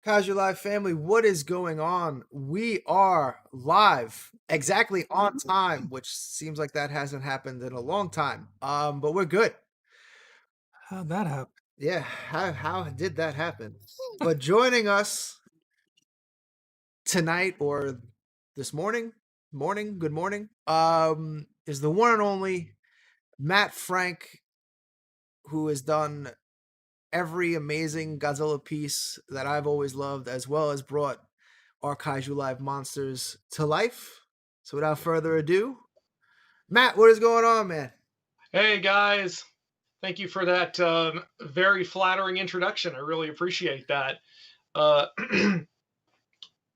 Kaiju Live family, what is going on? We are live exactly on time, which seems like that hasn't happened in a long time. But we're good. How'd that happen? Yeah, how did that happen? But joining us tonight or this morning, good morning, is the one and only Matt Frank, who has done every amazing Godzilla piece that I've always loved, as well as brought our Kaiju Live monsters to life. So without further ado, Matt, what is going on, man? Hey guys, thank you for that very flattering introduction. I really appreciate that. Uh,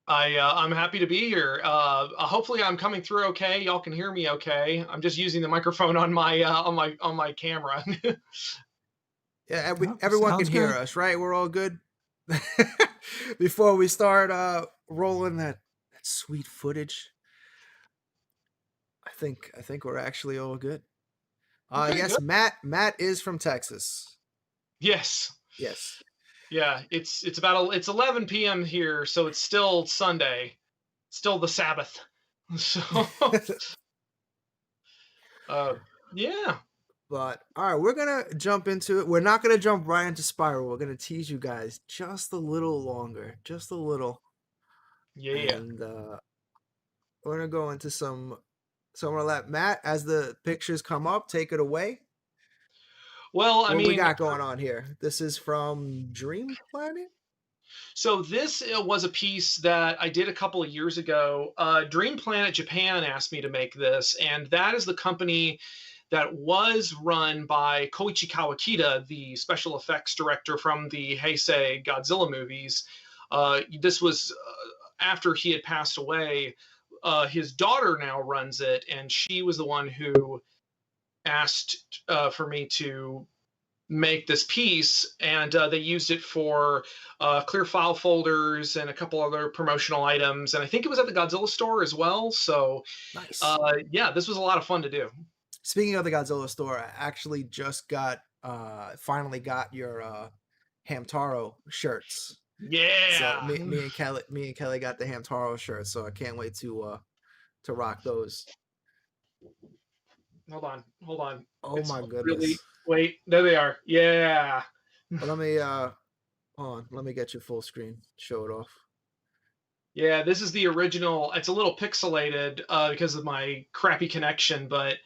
I'm happy to be here. Hopefully, I'm coming through okay. Y'all can hear me okay. I'm just using the microphone on my camera. Yeah, Oh, everyone can sounds hear good. us, right? We're all good. Before we start rolling that sweet footage, I think we're actually all good. Okay, Yes, good. Matt is from Texas. Yes, Yes. yeah. It's 11 p.m. here, so it's still Sunday, still the Sabbath. So, uh, yeah, But all right, we're gonna jump into it. We're not gonna jump right into Spiral. We're gonna tease you guys just a little longer, just a little, yeah. and we're gonna go into some of that. Matt, as the pictures come up, take it away. Well, I What we mean, got going on here? This is from Dream Planet. so this was a piece that I did a couple of years ago. Dream Planet Japan asked me to make this, and that is the company that was run by Koichi Kawakita, the special effects director from the Heisei Godzilla movies. This was after he had passed away. His daughter now runs it, and she was the one who asked for me to make this piece, and they used it for clear file folders and a couple other promotional items. And I think it was at the Godzilla store as well. So, Nice. yeah, this was a lot of fun to do. Speaking of the Godzilla store, I actually just got finally got your Hamtaro shirts. So Yeah. me and Kelly got the Hamtaro shirts. So I can't wait to rock those. Hold on. Hold on. Oh It's my really. goodness. Wait, there they are. Yeah. Well, let me hold on. Let me get you full screen. Show it off. Yeah, this is the original. It's a little pixelated because of my crappy connection, but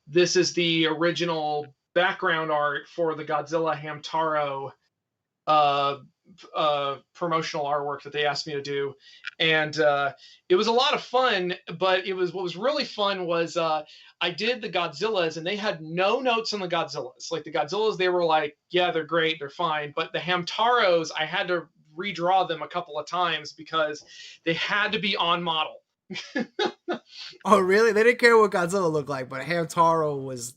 this is the original background art for the Godzilla Hamtaro uh, promotional artwork that they asked me to do, and it was a lot of fun. But it was what was really fun was I did the Godzillas, and they had no notes on the Godzillas. Like the Godzillas, they were like, yeah, they're great, they're fine. But the Hamtaros, I had to redraw them a couple of times because they had to be on model. Oh, really? They didn't care what Godzilla looked like, but Hamtaro was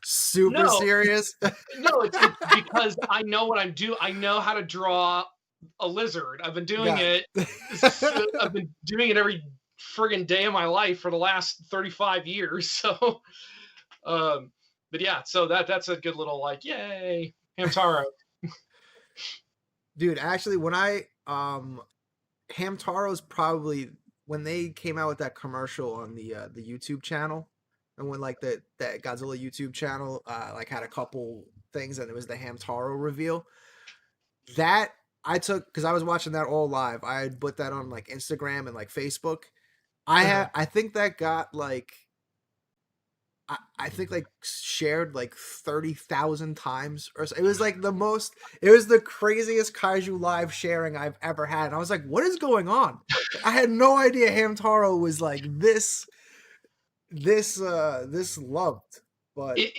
super No, serious. no, it's because I know what I'm doing. I know how to draw a lizard. I've been doing Got it. I've been doing it every friggin' day of my life for the last 35 years. So, um, but yeah, so that's a good little like, yay, Hamtaro. Dude, actually, when I Hamtaro's probably when they came out with that commercial on the YouTube channel, and when like that Godzilla YouTube channel like had a couple things, and it was the Hamtaro reveal. That I took because I was watching that all live. I had put that on like Instagram and like Facebook. I think that got like I think like shared like 30,000 times or so. It was like it was the craziest Kaiju live sharing I've ever had. And I was like, what is going on? I had no idea Hamtaro was like this loved. But It,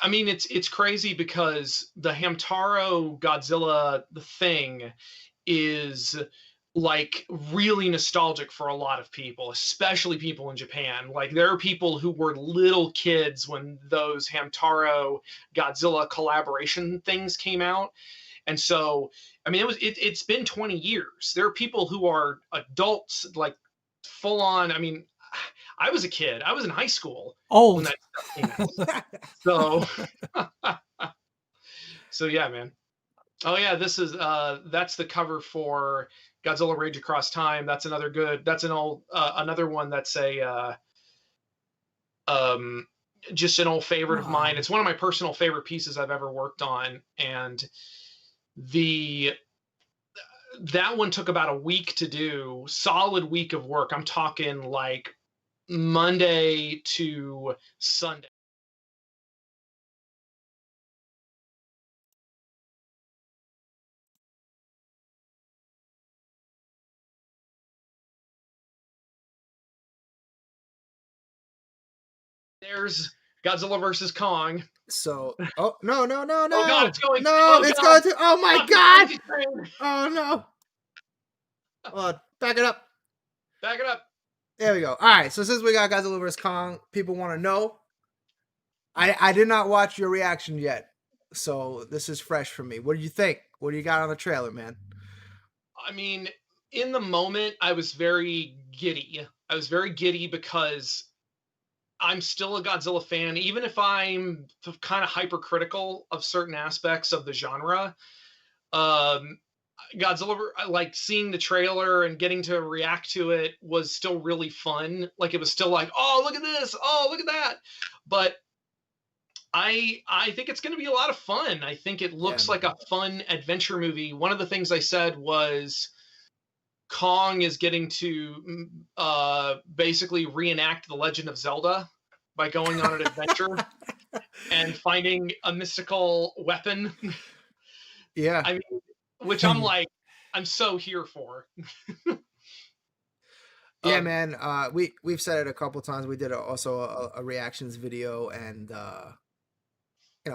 I mean, it's crazy because the Hamtaro Godzilla the thing is like really nostalgic for a lot of people, especially people in Japan. Like there are people who were little kids when those Hamtaro Godzilla collaboration things came out. And so, I mean, it's been 20 years. There are people who are adults, like full on. I mean, I was a kid. I was in high school when Old. that stuff came out. So, so yeah, man. Oh yeah, this is that's the cover for Godzilla Rage Across Time. That's another good. That's an old another one that's a um just an old favorite of mine. Oh, It's one of my personal favorite pieces I've ever worked on, and the that one took about a week to do, solid week of work. I'm talking like Monday to Sunday. There's Godzilla versus Kong. So, oh no, no, no, Oh god, no, it's going. no! Oh It's god, going to. Oh my stop this god! crazy train. Oh no! Back it up. Back it up. There we go. All right. So since we got Godzilla vs Kong, people want to know. I did not watch your reaction yet, so this is fresh for me. What do you think? What do you got on the trailer, man? I mean, in the moment, I was very giddy. I was very giddy because I'm still a Godzilla fan, even if I'm kind of hypercritical of certain aspects of the genre. Um, Godzilla, like seeing the trailer and getting to react to it was still really fun. Like it was still like, oh, look at this, oh, look at that. But I think it's going to be a lot of fun. I think it Yeah, looks like man. a fun adventure movie. One of the things I said was Kong is getting to basically reenact the Legend of Zelda by going on an adventure and finding a mystical weapon. Yeah. I mean, which I'm like, I'm so here for. Yeah, Um, man. We've said it a couple times. We did also a reactions video, and I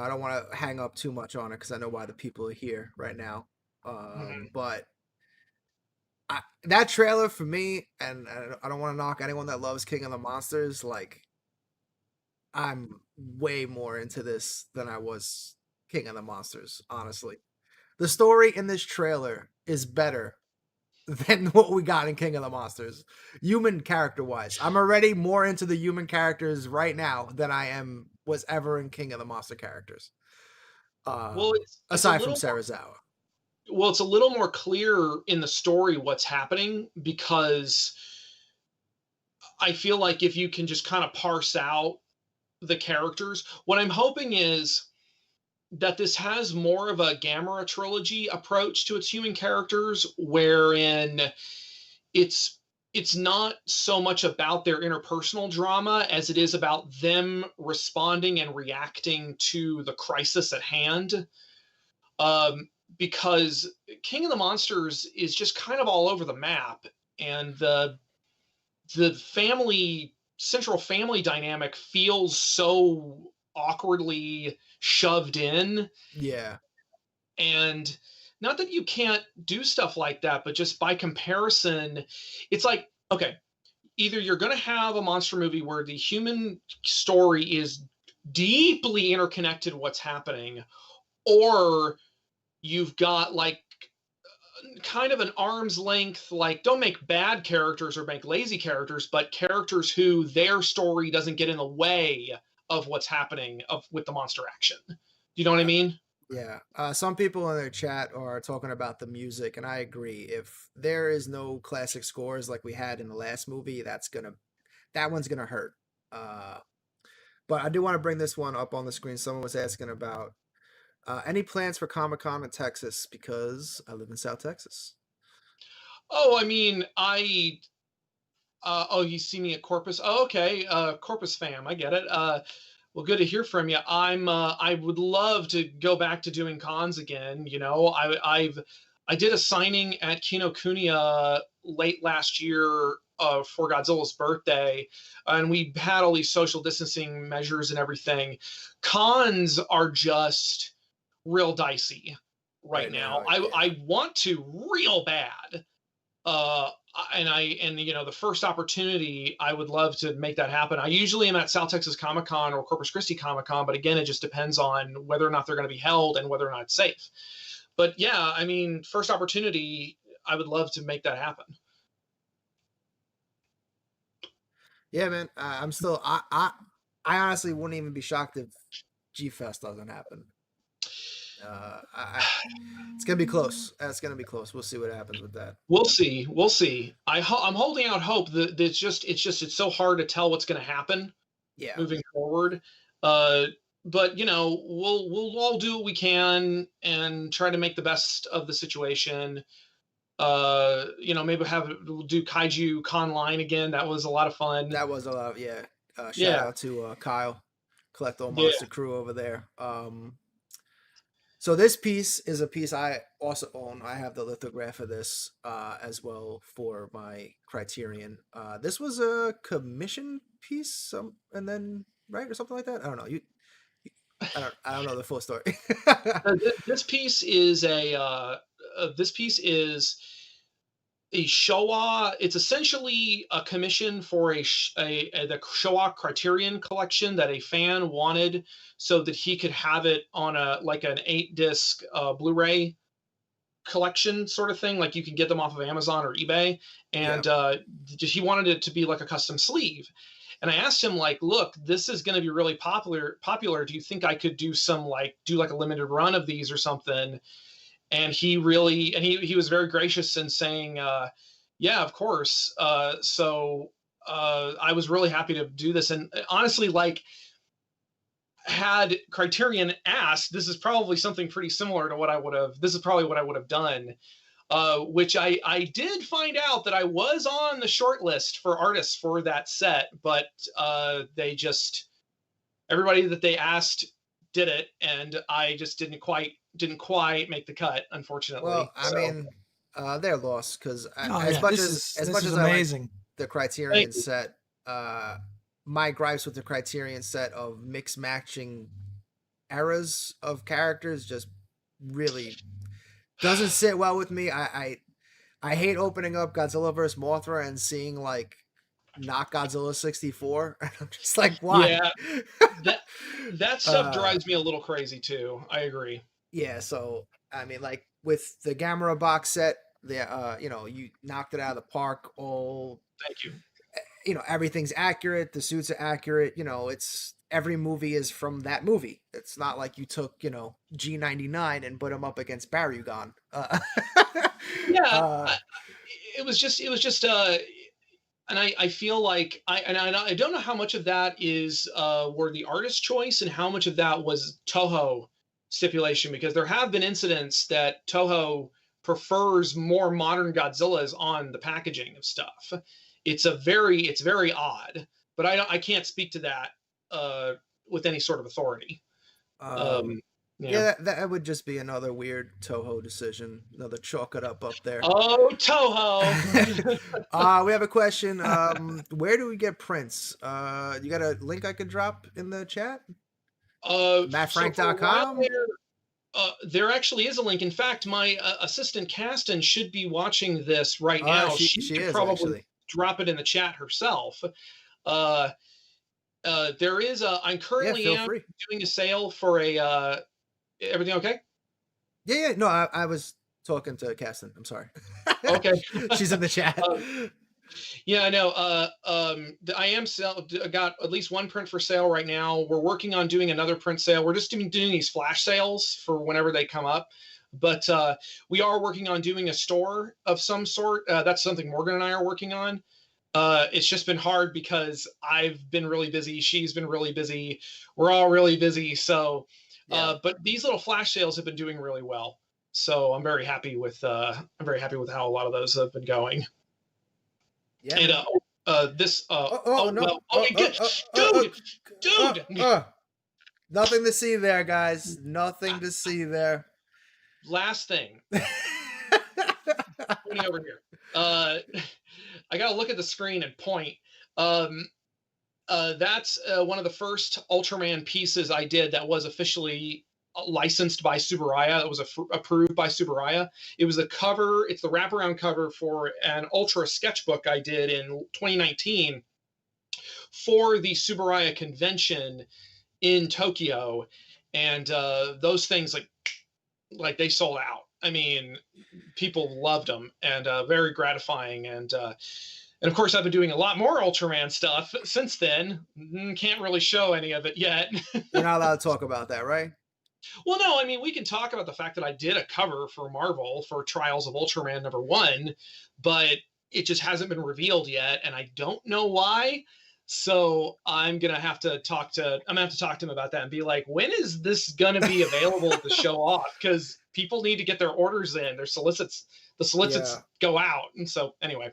don't want to hang up too much on it because I know why the people are here right now. mhm. But that trailer for me, and I don't want to knock anyone that loves King of the Monsters. Like, I'm way more into this than I was King of the Monsters. Honestly, the story in this trailer is better than what we got in King of the Monsters, human character wise. I'm already more into the human characters right now than I was ever in King of the Monster characters. Well, it's a Aside from little more, Serizawa. well, it's a little more clear in the story what's happening because I feel like if you can just kind of parse out the characters, what I'm hoping is that this has more of a Gamera trilogy approach to its human characters, wherein it's it's not so much about their interpersonal drama as it is about them responding and reacting to the crisis at hand. Um, because King of the Monsters is just kind of all over the map, and the family central family dynamic feels so awkwardly shoved in. Yeah. And not that you can't do stuff like that, but just by comparison, it's like, okay, either you're going to have a monster movie where the human story is deeply interconnected what's happening, or you've got like kind of an arm's length, like don't make bad characters or make lazy characters, but characters who their story doesn't get in the way of what's happening with the monster action. You know what I Uh, mean? yeah. Some people in their chat are talking about the music, and I agree. If there is no classic scores like we had in the last movie, that one's gonna hurt. Uh, but I do want to bring this one up on the screen. Someone was asking about any plans for Comic Con in Texas because I live in South Texas. Oh, I mean, oh, you see me at Corpus. Oh, okay. Corpus fam, I get it. Well, good to hear from you. I would love to go back to doing cons again. You know, I did a signing at Kinokuniya late last year for Godzilla's birthday, and we had all these social distancing measures and everything. Cons are just real dicey right Right now. now, I yeah. I want to real bad, uh and you know, the first opportunity I would love to make that happen. I usually am at South Texas Comic Con or Corpus Christi Comic Con, but again, it just depends on whether or not they're going to be held and whether or not it's safe. But yeah, I mean, first opportunity, I would love to make that happen. Yeah, man. I'm still. I honestly wouldn't even be shocked if G Fest doesn't happen. I It's gonna be close. That's gonna be close. We'll see what happens with that. We'll see. We'll see. I'm holding out hope that it's so hard to tell what's going to happen Yeah, moving forward. Uh, but you know, we'll all do what we can and try to make the best of the situation. You know, maybe we'll do Kaiju Conline again. That was a lot of fun. that was a lot. Yeah. Shout Yeah, out to Kyle, Collecto yeah. Monster Crew over there. So this piece is a piece I also own. I have the lithograph of this as well for my Criterion. This was a commission piece, and then right or something like that. I don't know. I don't know the full story. This piece is this piece is a Showa. It's essentially a commission for the Showa Criterion collection that a fan wanted, so that he could have it on like an 8-disc Blu-ray collection sort of thing. Like you can get them off of Amazon or eBay, and Yeah. he wanted it to be like a custom sleeve. And I asked him, like, look, this is going to be really popular. Do you think I could do a limited run of these or something? And he was very gracious in saying, yeah, of course. I was really happy to do this. And honestly, like, had Criterion asked, this is probably something pretty similar to this is probably what I would have done. Which I did find out that I was on the short list for artists for that set, but everybody that they asked did it, and I just didn't quite make the cut, unfortunately. Well, I mean, they're lost because Oh as yeah, much this as is I like amazing. the Criterion set, my gripes with the Criterion set of mix matching eras of characters just really doesn't sit well with me. I hate opening up Godzilla vs. Mothra and seeing like not Godzilla 64. I'm just like, why? Yeah, that stuff drives me a little crazy too. I agree. Yeah, so I mean, like with the Gamera box set, you knocked it out of the park. Thank you. Everything's accurate. The suits are accurate. It's every movie is from that movie. It's not like you took G99 and put him up against Barugon. Yeah, it was just and I feel like I don't know how much of that is were the artist choice and how much of that was Toho stipulation, because there have been incidents that Toho prefers more modern Godzillas on the packaging of stuff. It's very odd, but I can't speak to that with any sort of authority. Yeah, that would just be another weird Toho decision. Another chalk it up there. Oh, Toho! We have a question. Where do we get prints? You got a link I could drop in the chat? MattFrank.com? There actually is a link. In fact, my assistant Caston should be watching this right now. She should probably actually drop it in the chat herself. There is I'm currently doing a sale for a everything okay? Yeah. No, I was talking to Caston. I'm sorry. Okay. She's in the chat. Yeah, I know. I am got at least one print for sale right now. We're working on doing another print sale. We're just doing these flash sales for whenever they come up. But we are working on doing a store of some sort. That's something Morgan and I are working on. It's just been hard because I've been really busy. She's been really busy. We're all really busy. So, but these little flash sales have been doing really well. So I'm very happy with how a lot of those have been going. Yeah. And dude. Nothing to see there, guys. Nothing to see there. Last thing. Pointing over here. I gotta look at the screen and point. That's one of the first Ultraman pieces I did that was officially licensed by Tsuburaya. That was approved by Tsuburaya. It was the cover. It's the wraparound cover for an Ultra sketchbook I did in 2019 for the Tsuburaya convention in Tokyo, and those things like they sold out. I mean, people loved them, and very gratifying. And of course, I've been doing a lot more Ultraman stuff since then. Can't really show any of it yet. You're not allowed to talk about that, right? Well, no, I mean, we can talk about the fact that I did a cover for Marvel for Trials of Ultraman #1, but it just hasn't been revealed yet, and I don't know why. So I'm gonna have to talk to him about that and be like, when is this gonna be available to show off? Because people need to get their orders in, the Yeah. solicits go out, and so anyway.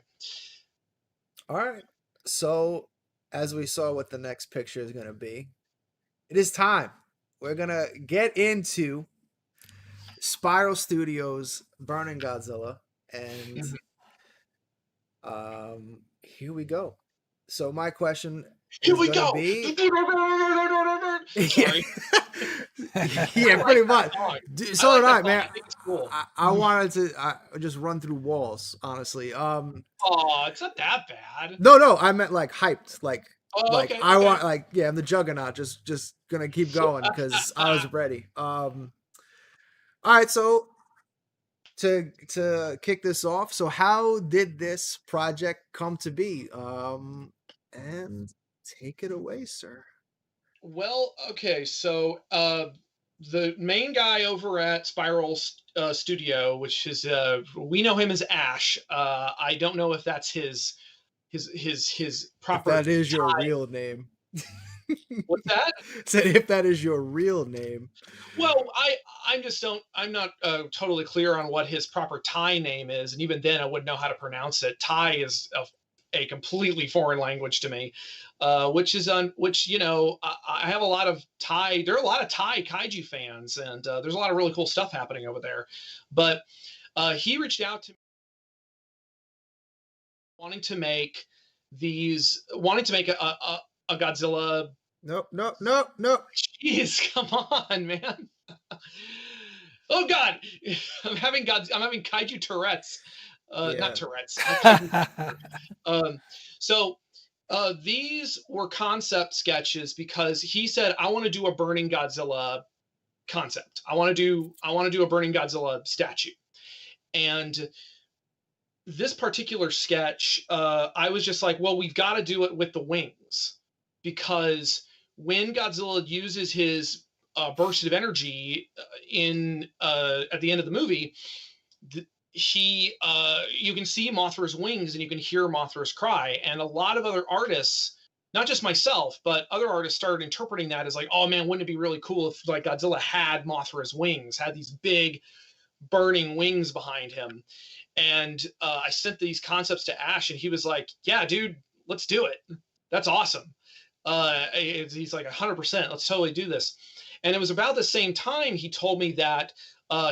All right. So, as we saw what the next picture is going to be, it is time. We're going to get into Spiral Studios' Burning Godzilla. And Mhm. here we go. So, my question Here is we going to go. be. Yeah, Sorry, I yeah, like pretty that much. song. I So like did that I, song. man. I think it's cool. I wanted to just run through walls, honestly. Oh, it's not that bad. No, I meant like hyped, Oh, okay, I okay. want yeah, I'm the juggernaut, just gonna keep going because I was ready. All right, so to kick this off, so how did this project come to be? And take it away, sir. Well, okay, so the main guy over at Spiral Studio, which is we know him as Ash. I don't know if that's his If proper that is your tie. real name. What's that? Said if that is your real name. Well, I'm not totally clear on what his proper Thai name is, and even then, I wouldn't know how to pronounce it. Thai is a completely foreign language to me, which I have a lot of Thai. There are a lot of Thai kaiju fans, and there's a lot of really cool stuff happening over there. But he reached out to me wanting to make a Godzilla. Nope. Jeez, come on, man. Oh God, I'm having kaiju Tourette's. Not Yeah. Tourette's. Kaiju. Um, so these were concept sketches because he said, I want to do a burning Godzilla concept. I want to do a burning Godzilla statue. And this particular sketch, I was just like, well, we've got to do it with the wings, because when Godzilla uses his burst of energy in at the end of the movie, he you can see Mothra's wings and you can hear Mothra's cry, and a lot of other artists, not just myself, but other artists started interpreting that as like, oh man, wouldn't it be really cool if like Godzilla had Mothra's wings, had these big burning wings behind him. And I sent these concepts to Ash, and he was like, "Yeah, dude, let's do it. That's awesome." He's like, "100%, let's totally do this." And it was about the same time he told me that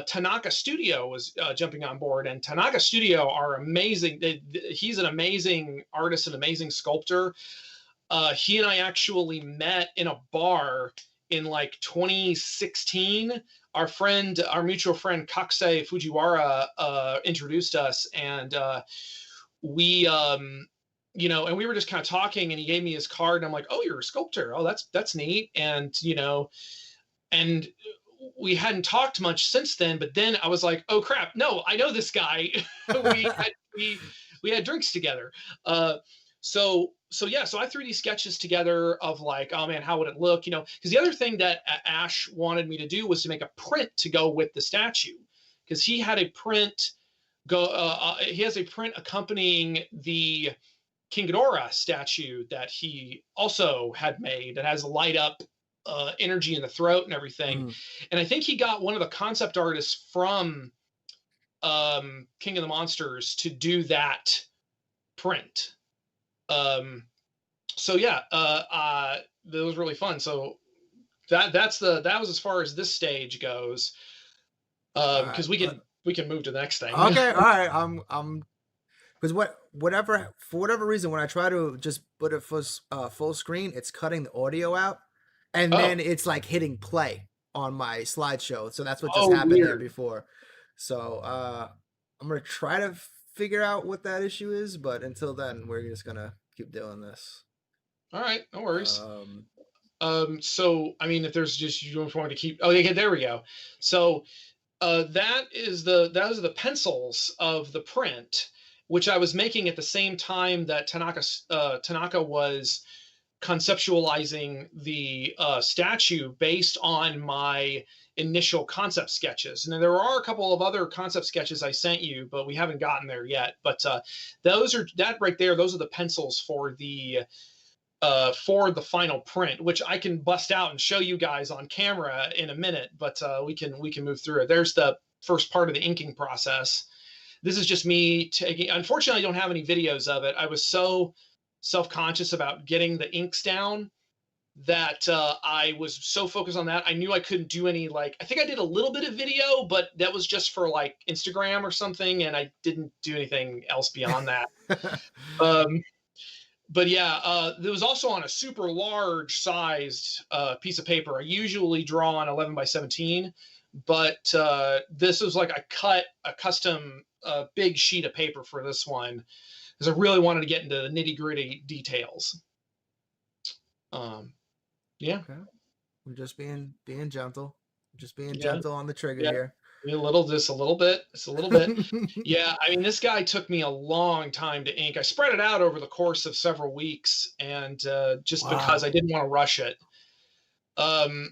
Tanaka Studio was jumping on board, and Tanaka Studio are amazing. He's an amazing artist, an amazing sculptor. He and I actually met in a bar in like 2016. Our mutual friend Kakse Fujiwara introduced us, and we, and we were just kind of talking, and he gave me his card, and I'm like, "Oh, you're a sculptor. Oh, that's neat." And we hadn't talked much since then. But then I was like, "Oh crap, no, I know this guy." we had we had drinks together. So I threw these sketches together of like, oh man, how would it look? Because the other thing that Ash wanted me to do was to make a print to go with the statue, because he had a print he has a print accompanying the King Ghidorah statue that he also had made that has light up energy in the throat and everything. And I think he got one of the concept artists from King of the Monsters to do that print. So yeah, that was really fun. So that was as far as this stage goes. Because we can move to the next thing. Okay, all right. I'm because for whatever reason, when I try to just put it full screen, it's cutting the audio out, and then it's like hitting play on my slideshow. So that's what just happened there before. So I'm gonna try to figure out what that issue is, but until then, we're just gonna keep doing this. All right, no worries. So I mean, if there's just you don't want to keep. Oh yeah, there we go. So that is the pencils of the print, which I was making at the same time that Tanaka was conceptualizing the statue based on my initial concept sketches. And then there are a couple of other concept sketches I sent you, but we haven't gotten there yet. But those are that right there. Those are the pencils for the final print, which I can bust out and show you guys on camera in a minute. But we can move through it. There's the first part of the inking process. This is just me taking. Unfortunately, I don't have any videos of it. I was so self-conscious about getting the inks down that I was so focused on that. I knew I couldn't do any, like, I think I did a little bit of video, but that was just for like Instagram or something, and I didn't do anything else beyond that. But yeah, there was also on a super large sized piece of paper. I usually draw on 11 by 17, but this was like I cut a custom big sheet of paper for this one because I really wanted to get into the nitty gritty details. Yeah. Okay. We're just being gentle. Just being Yeah. gentle on the trigger here. A little bit. Yeah, I mean, this guy took me a long time to ink. I spread it out over the course of several weeks, and just because I didn't want to rush it. And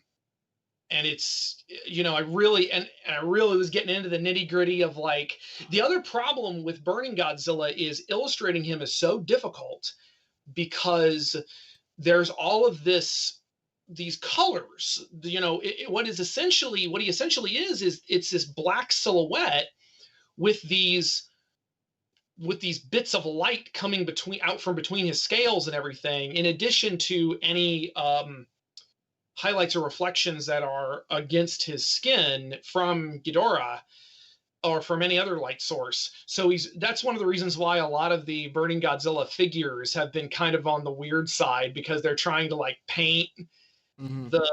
it's, I really was getting into the nitty gritty of, like, the other problem with Burning Godzilla is illustrating him is so difficult because there's all of these colors, what he essentially is it's this black silhouette with these bits of light coming out from between his scales and everything, in addition to any highlights or reflections that are against his skin from Ghidorah or from any other light source. So that's one of the reasons why a lot of the Burning Godzilla figures have been kind of on the weird side, because they're trying to, like, paint the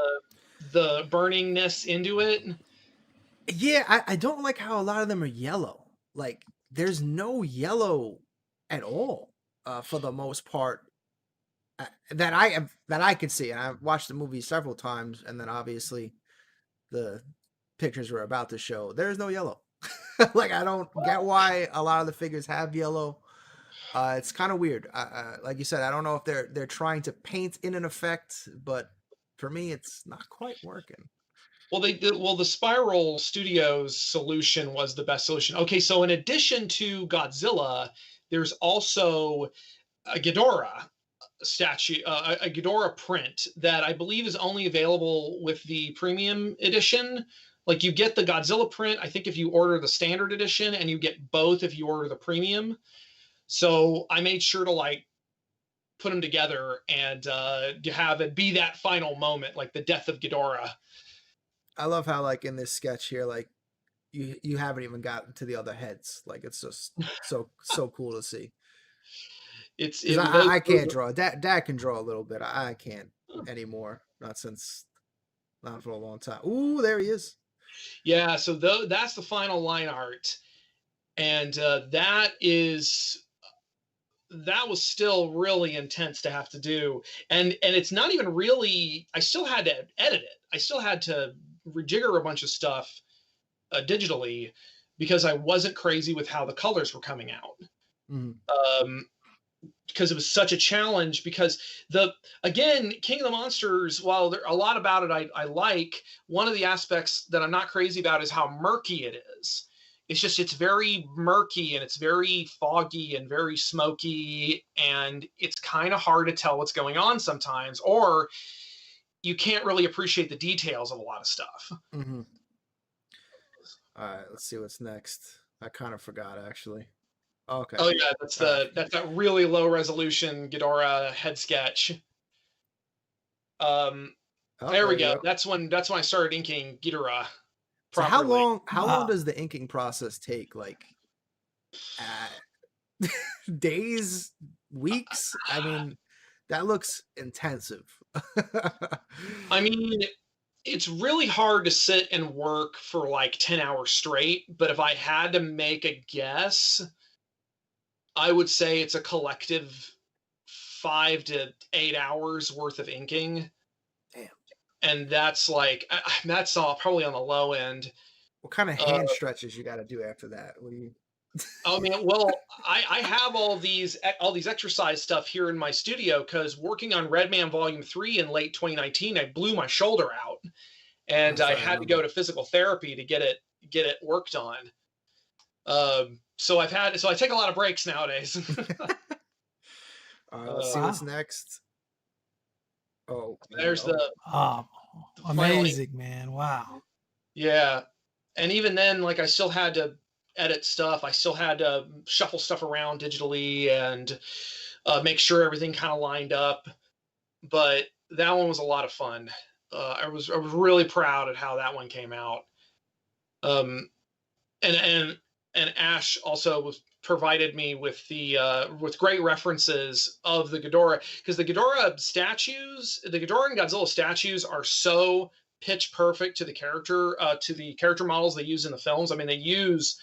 burningness into it. Yeah, I don't like how a lot of them are yellow. Like, there's no yellow at all for the most part that I could see. And I've watched the movie several times, and then obviously the pictures we're about to show, there's no yellow. Like, I don't get why a lot of the figures have yellow. It's kind of weird. Like you said, I don't know if they're trying to paint in an effect, but for me, it's not quite working. Well, the Spiral Studios solution was the best solution. Okay, so in addition to Godzilla, there's also a Ghidorah statue, a Ghidorah print that I believe is only available with the premium edition. Like, you get the Godzilla print, I think, if you order the standard edition, and you get both if you order the premium. So I made sure to, like, put them together and to have it be that final moment, like the death of Ghidorah. I love how, like, in this sketch here, like, you haven't even gotten to the other heads. Like, it's just so cool to see. I can't draw. Dad can draw a little bit. I can't anymore. Not for a long time. Ooh, there he is. Yeah, so that's the final line art, and that was still really intense to have to do, and it's not even really. I still had to edit it. I still had to rejigger a bunch of stuff digitally because I wasn't crazy with how the colors were coming out. Because it was such a challenge, because King of the Monsters, while there a lot about it I like, one of the aspects that I'm not crazy about is how murky it is. It's very murky, and it's very foggy and very smoky, and it's kind of hard to tell what's going on sometimes, or you can't really appreciate the details of a lot of stuff. All right, let's see what's next. I kind of forgot, actually. Okay. Oh yeah, that's that really low resolution Ghidorah head sketch. There we go. That's when I started inking Ghidorah properly. So how long does the inking process take? Like, days, weeks? I mean, that looks intensive. I mean, it's really hard to sit and work for like 10 hours straight, but if I had to make a guess, I would say it's a collective 5 to 8 hours worth of inking. Damn. And that's like, that's all probably on the low end. What kind of hand stretches you got to do after that? What do you? I mean, well, I have all these exercise stuff here in my studio, because working on Red Man Volume 3 in late 2019, I blew my shoulder out. and Yes, I I had to go remember. to physical therapy to get it worked on. So I take a lot of breaks nowadays. Let's see uh, what's Wow. next. Oh man, there's oh Oh, the final, amazing, man. Wow. yeah, and even then, like I still had to edit stuff. I still had to shuffle stuff around digitally and make sure everything kind of lined up. But that one was a lot of fun. I was really proud at how that one came out. Um, and Ash also was provided me with great references of the Ghidorah, because the Ghidorah and Godzilla statues are so pitch perfect to the character models they use in the films. I mean, they use,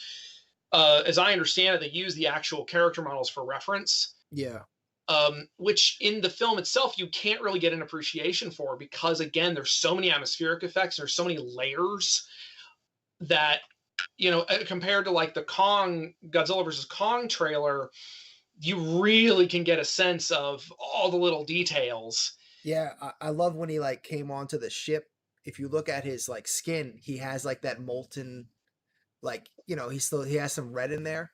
as I understand it, they use the actual character models for reference. yeah, Which in the film itself you can't really get an appreciation for, because again there's so many atmospheric effects, there's so many layers that, compared to like the Kong Godzilla versus Kong trailer, you really can get a sense of all the little details. yeah. I love when he like came onto the ship. If you look at his like skin, he has like that molten, like he has some red in there.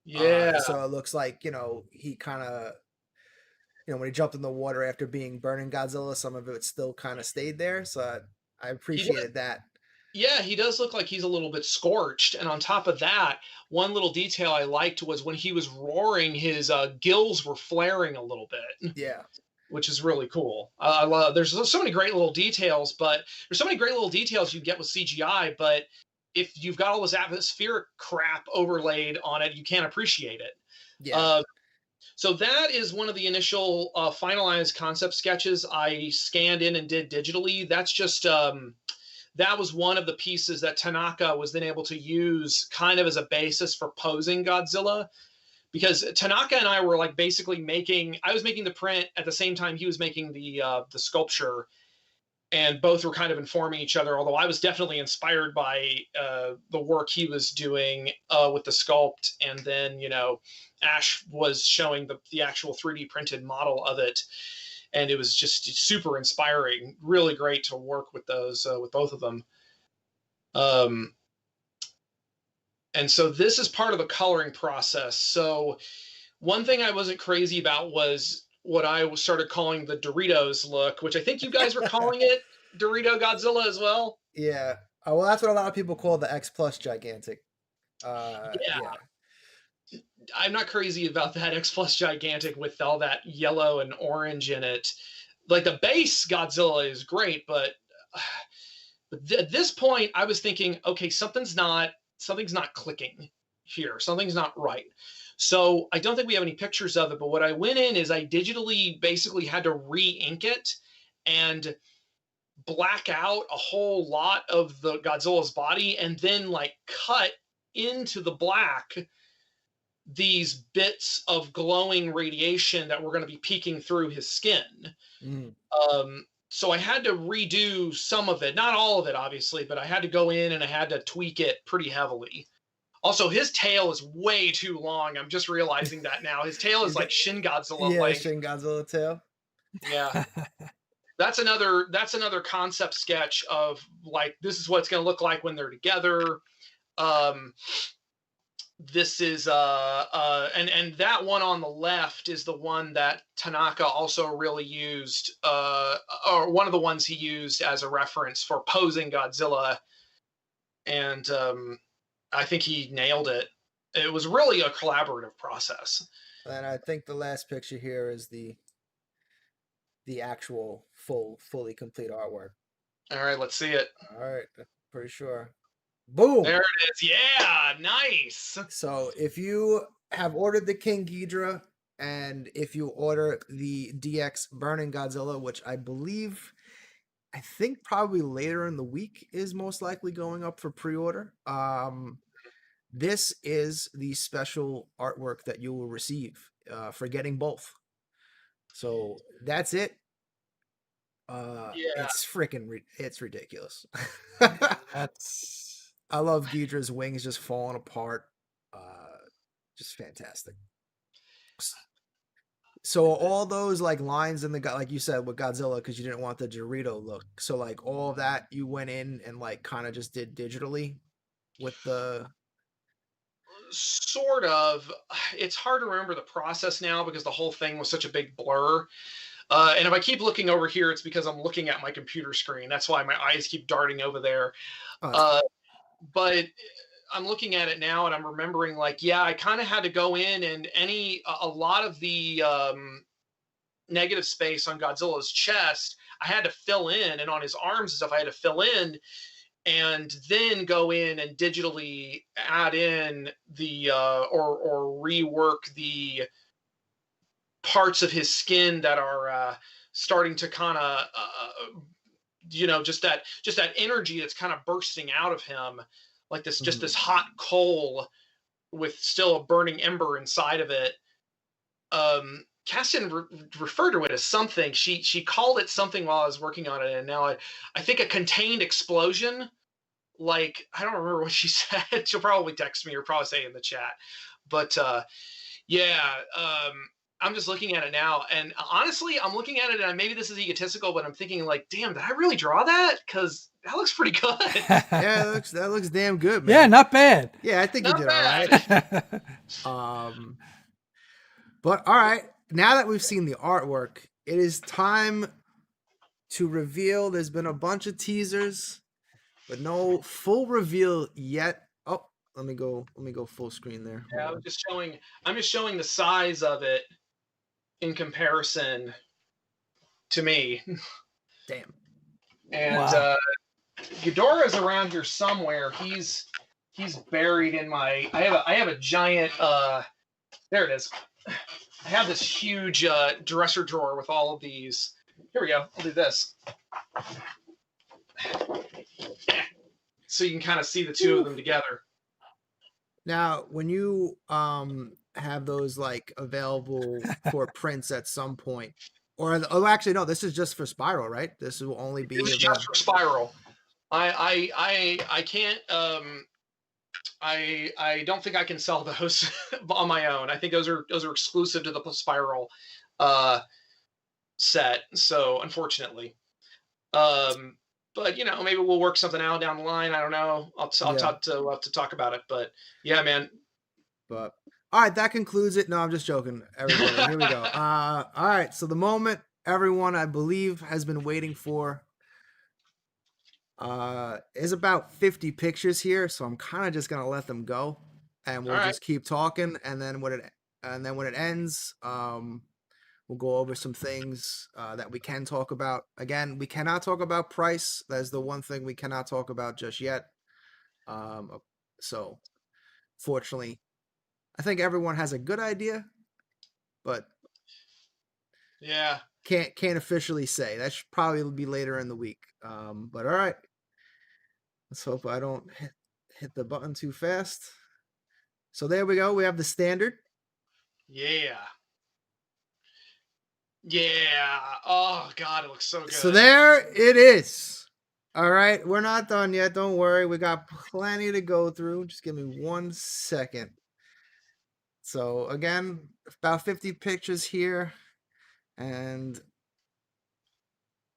Yeah, So it looks like he kind of when he jumped in the water after being burning Godzilla, some of it still kind of stayed there. So I he does. appreciated that. Yeah, he does look like he's a little bit scorched. And on top of that, one little detail I liked was when he was roaring, his gills were flaring a little bit, Yeah, which is really cool. I love. There's so many great little details, but there's so many great little details you get with CGI. But if you've got all this atmospheric crap overlaid on it, you can't appreciate it. yeah. Uh, so that is one of the initial finalized concept sketches I scanned in and did digitally. That was one of the pieces that Tanaka was then able to use kind of as a basis for posing Godzilla, because Tanaka and I were like basically I was making the print at the same time he was making the sculpture, and both were kind of informing each other. Although I was definitely inspired by the work he was doing with the sculpt, and then Ash was showing the actual 3D printed model of it, and it was just super inspiring. Really great to work with those with both of them. Um, and so this is part of the coloring process. So one thing I wasn't crazy about was what I started calling the Doritos look, which I think you guys were calling it Dorito Godzilla as well. Yeah. Well, that's what a lot of people call the X Plus gigantic. Yeah, Yeah, I'm not crazy about that X Plus Gigantic with all that yellow and orange in it. Like the base Godzilla is great, but at this point I was thinking, okay, something's not clicking here. Something's not right. So I don't think we have any pictures of it, but what I went in is I digitally basically had to re-ink it and black out a whole lot of the Godzilla's body, and then like cut into the black these bits of glowing radiation that were going to be peeking through his skin. mm, So I had to redo some of it, not all of it, obviously, but I had to go in and I had to tweak it pretty heavily. Also, his tail is way too long. I'm just realizing that now. His tail is he's got like Shin Godzilla yeah length. Shin Godzilla tail. Yeah. That's another concept sketch of like this is what it's going to look like when they're together. Um, this is and that one on the left is the one that Tanaka also really used, or one of the ones he used as a reference for posing Godzilla, and I think he nailed it. It was really a collaborative process. And I think the last picture here is the actual fully complete artwork. All right, let's see it. All right, pretty sure. Boom. There it is. Yeah, nice. So if you have ordered the King Ghidorah and if you order the DX Burning Godzilla, which I think probably later in the week is most likely going up for pre-order. This is the special artwork that you will receive for getting both. So that's it. Yeah. It's it's ridiculous. That's I love Ghidorah's wings just falling apart. Just fantastic. So all those like lines in the like you said with Godzilla because you didn't want the Dorito look. So like all of that you went in and like kind of just did digitally with the. Sort of. It's hard to remember the process now because the whole thing was such a big blur. And if I keep looking over here, it's because I'm looking at my computer screen. That's why my eyes keep darting over there. Oh, Uh, but I'm looking at it now and I'm remembering, like, yeah, I kind of had to go in and a lot of the negative space on Godzilla's chest, I had to fill in, and on his arms and stuff, I had to fill in, and then go in and digitally add in the or rework the parts of his skin that are starting to kind of just that energy that's kind of bursting out of him, like this just this hot coal with still a burning ember inside of it. Cassian referred to it as something. She called it something while I was working on it, and now I think a contained explosion. Like, I don't remember what she said. She'll probably text me or probably say it in the chat. But yeah, I'm just looking at it now, and honestly, I'm looking at it, and maybe this is egotistical, but I'm thinking like, damn, did I really draw that? Because that looks pretty good. Yeah, that looks damn good, man. Yeah, not bad. Yeah, I think Not you did bad. all right. But all right, now that we've seen the artwork, it is time to reveal. There's been a bunch of teasers, but no full reveal yet. Oh, let me go full screen there. Yeah, I'm just showing the size of it in comparison to me. Damn. And Wow. Ghidorah's around here somewhere. He's buried in my. I have a giant. There it is. I have this huge dresser drawer with all of these. Here we go. I'll do this, so you can kind of see the two of them together. Now, when you have those like available for prints at some point, or actually no, this is just for Spiral, right? This will only be This is just for Spiral. I can't. I don't think I can sell those on my own. I think those are exclusive to the Spiral set. So unfortunately, but maybe we'll work something out down the line. I don't know. We'll have to talk about it. But yeah, man. But all right, that concludes it. No, I'm just joking. Everybody, here we go. All right, so the moment everyone, I believe, has been waiting for is about 50 pictures here, so I'm kind of just gonna let them go, and we'll just keep talking, and then when it ends, we'll go over some things that we can talk about. Again, we cannot talk about price. That's the one thing we cannot talk about just yet. So fortunately, I think everyone has a good idea, but yeah, can't officially say. That should probably be later in the week. But all right, let's hope I don't hit the button too fast. So there we go. We have the standard. Yeah. Yeah. Oh God, it looks so good. So there it is. All right, we're not done yet. Don't worry. We got plenty to go through. Just give me 1 second. So again, about 50 pictures here. And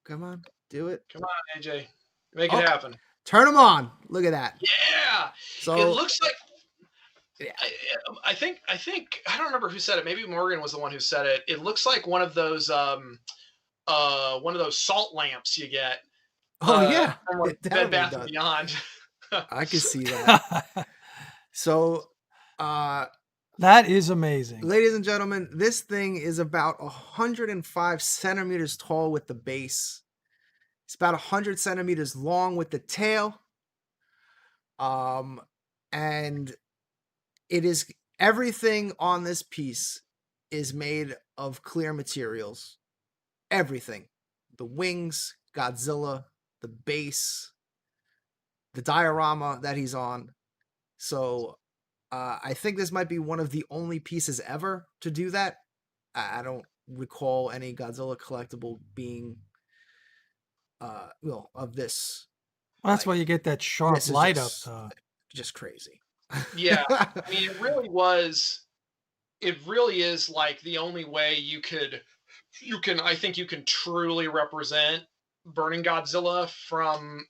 come on, do it. Come on, AJ. Make it happen. Turn them on. Look at that. Yeah. So it looks like yeah. I think I don't remember who said it. Maybe Morgan was the one who said it. It looks like one of those salt lamps you get. Oh yeah. From like Bed Bath and Beyond. I can see that. So that is amazing. Ladies and gentlemen, this thing is about 105 centimeters tall with the base. It's about 100 centimeters long with the tail. And it is everything on this piece is made of clear materials. Everything. The wings, Godzilla, the base, the diorama that he's on. So I think this might be one of the only pieces ever to do that. I don't recall any Godzilla collectible being of this. Well, that's why you get that sharp light up. Just crazy. Yeah, I mean, it really was. it really is like the only way I think you can truly represent Burning Godzilla from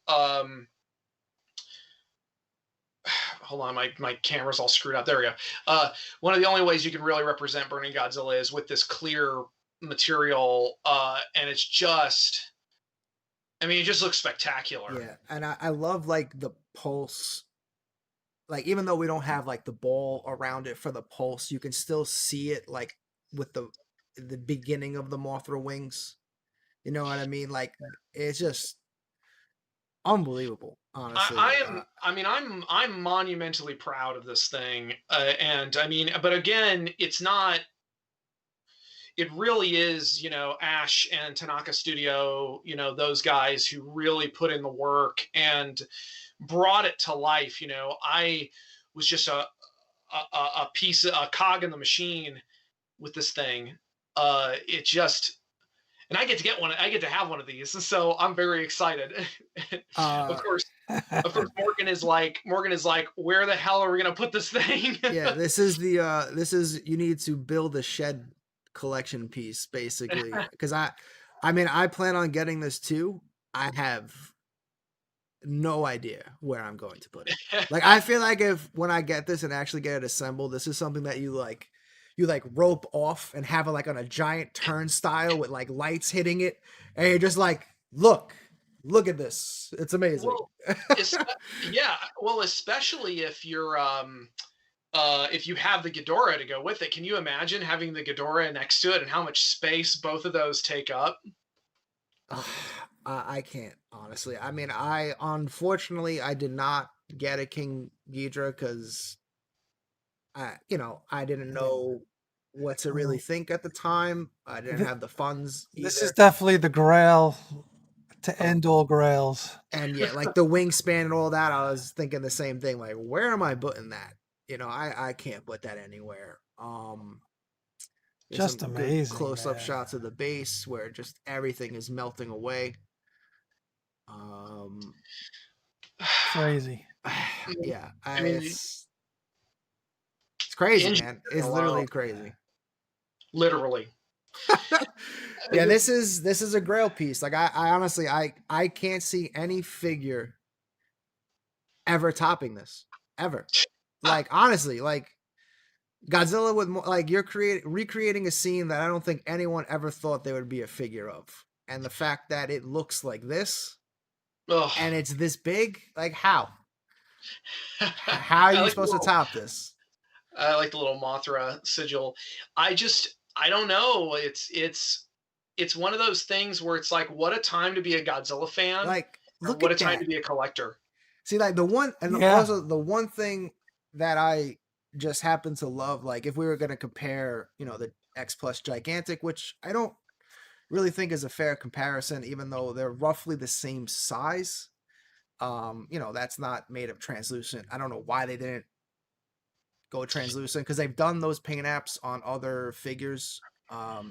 hold on, my camera's all screwed up. There we go. One of the only ways you can really represent Burning Godzilla is with this clear material, and it's just, I mean, it just looks spectacular. Yeah, and I love like the pulse. Like even though we don't have like the ball around it for the pulse, you can still see it like with the beginning of the Mothra wings. You know what I mean? Like it's just unbelievable, honestly. I'm monumentally proud of this thing, and I mean, but again, it's not. It really is, Ash and Tanaka Studio, those guys who really put in the work and brought it to life. I was just a piece, a cog in the machine with this thing. It just, and I get to get one. I get to have one of these, so I'm very excited. Of course, Morgan is like, where the hell are we gonna put this thing? Yeah, this is you need to build a shed collection piece basically, because I plan on getting this too. I have no idea where I'm going to put it. Like I feel like when I get this and actually get it assembled, this is something that you rope off and have it like on a giant turnstile with like lights hitting it, and you're just like, look at this, it's amazing. Well, yeah, well, especially if you're if you have the Ghidorah to go with it. Can you imagine having the Ghidorah next to it and how much space both of those take up? I can't, honestly. I mean, unfortunately I did not get a King Ghidorah because I didn't know what to really think at the time. I didn't have the funds either. This is definitely the grail to end all grails. And yeah, like the wingspan and all that, I was thinking the same thing. Like, where am I putting that? I can't put that anywhere. Just amazing. Close-up shots of the base where just everything is melting away. Crazy. Yeah, it's crazy, man. It's literally crazy. Literally. Yeah, this is a grail piece. Like I honestly I can't see any figure ever topping this ever. Like honestly, like Godzilla with more, like you're recreating a scene that I don't think anyone ever thought there would be a figure of, and the fact that it looks like this, and it's this big, like how are you supposed to top this? I like the little Mothra sigil. I don't know. It's one of those things where it's like, what a time to be a Godzilla fan. Like, look what a time to be a collector. See, like also the one thing that I just happen to love, like if we were going to compare, the X Plus Gigantic, which I don't really think is a fair comparison, even though they're roughly the same size. That's not made of translucent. I don't know why they didn't go translucent, because they've done those paint apps on other figures.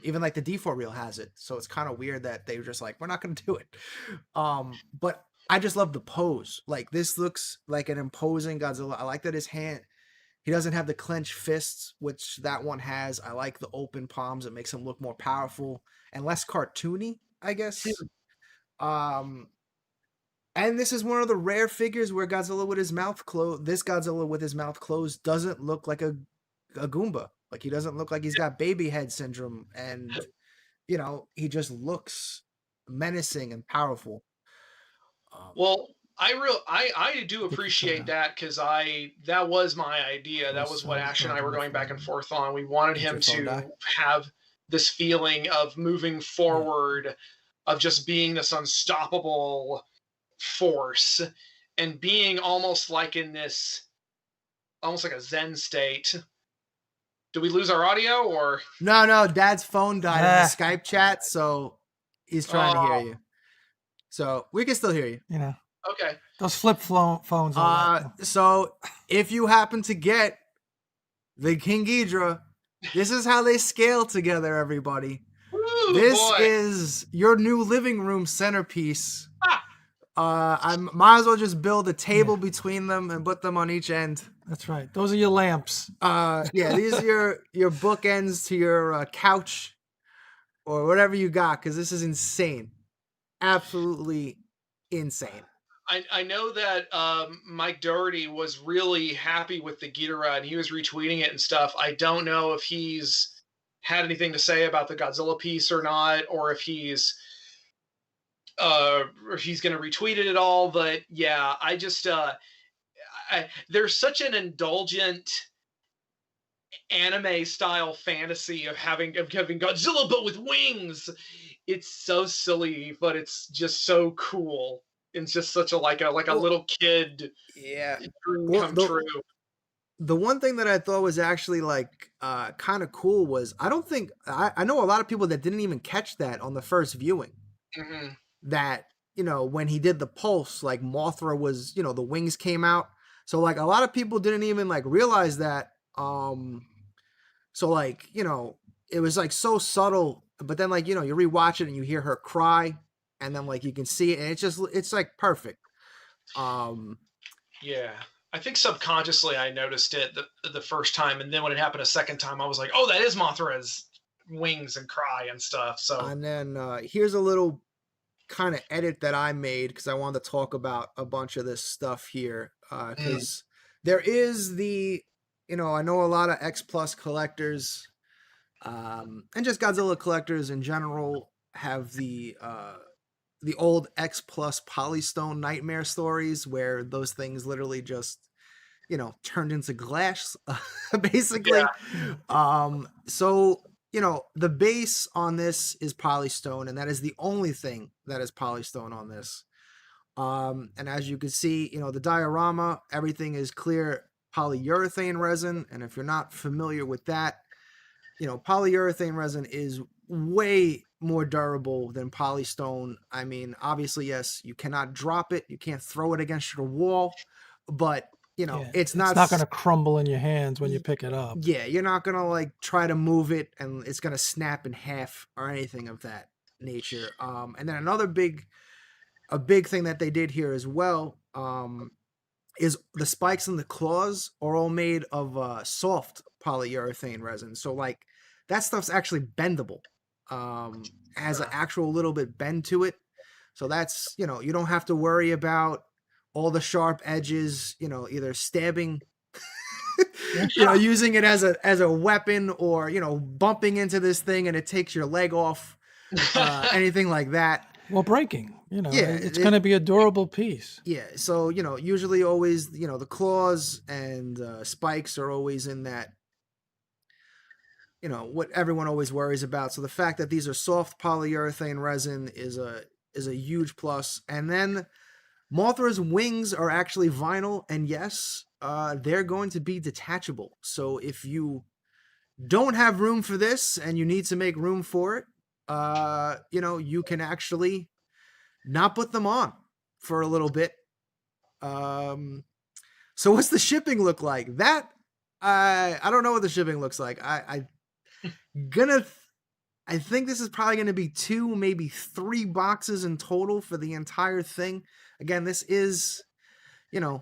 Even like the D4 reel has it, so it's kind of weird that they were just like, we're not going to do it. But I just love the pose. Like this looks like an imposing Godzilla. I like that his hand, he doesn't have the clenched fists, which that one has. I like the open palms. It makes him look more powerful and less cartoony, I guess. And this is one of the rare figures where Godzilla with his mouth closed, doesn't look like a Goomba. Like he doesn't look like he's got baby head syndrome, and he just looks menacing and powerful. Well, I do appreciate that, because that was my idea. That was what Ash and I were going back and forth on. We wanted him to have this feeling of moving forward, of just being this unstoppable force, and being almost like in this, almost like a Zen state. Did we lose our audio or? No, Dad's phone died in the Skype chat, so he's trying to hear you. So we can still hear you. Okay. Those flip phones. So if you happen to get the King Ghidorah, this is how they scale together, everybody. Woo, this boy. is your new living room centerpiece. I might as well just build a table between them and put them on each end. That's right. Those are your lamps. Yeah, these are your bookends to your couch or whatever you got, because this is insane. Absolutely insane. I know that Mike Doherty was really happy with the Ghidorah and he was retweeting it and stuff. I don't know if he's had anything to say about the Godzilla piece or not, or if he's going to retweet it at all. But yeah, I just there's such an indulgent anime style fantasy of having Godzilla but with wings. It's so silly, but it's just so cool. It's just such a like a Well, little kid yeah. dream Well, come true. the one thing that I thought was actually like kind of cool was I don't think I know a lot of people that didn't even catch that on the first viewing. Hmm. That, when he did the pulse, like Mothra was, the wings came out. So like a lot of people didn't even like realize that. So like, it was like so subtle, but then like, you rewatch it and you hear her cry and then like you can see it and it's like perfect. Yeah. I think subconsciously I noticed it the first time, and then when it happened a second time, I was like, "Oh, that is Mothra's wings and cry and stuff." So, And then here's a little kind of edit that I made because I wanted to talk about a bunch of this stuff here. Because there is I know a lot of X Plus collectors and just Godzilla collectors in general have the old X Plus Polystone nightmare stories where those things literally just turned into glass basically. So the base on this is polystone, and that is the only thing that is polystone on this. And as you can see, the diorama, everything is clear polyurethane resin, and if you're not familiar with that, polyurethane resin is way more durable than polystone. I mean, obviously, yes, you cannot drop it, you can't throw it against your wall, but it's not going to crumble in your hands when you pick it up. Yeah, you're not gonna like try to move it and it's gonna snap in half or anything of that nature. And then a big thing that they did here as well, is the spikes and the claws are all made of soft polyurethane resin. So like that stuff's actually bendable. Has an actual little bit bend to it. So that's, you don't have to worry about all the sharp edges, either stabbing using it as a weapon or, bumping into this thing and it takes your leg off. Anything like that. Well, breaking, it's going to be a durable piece. Yeah. So, usually always, the claws and spikes are always in that, what everyone always worries about. So the fact that these are soft polyurethane resin is a huge plus. And then Mothra's wings are actually vinyl, and yes, they're going to be detachable. So if you don't have room for this and you need to make room for it, you can actually not put them on for a little bit. So what's the shipping look like? That I don't know what the shipping looks like. I think this is probably gonna be 2, maybe 3 boxes in total for the entire thing. Again, this is, 4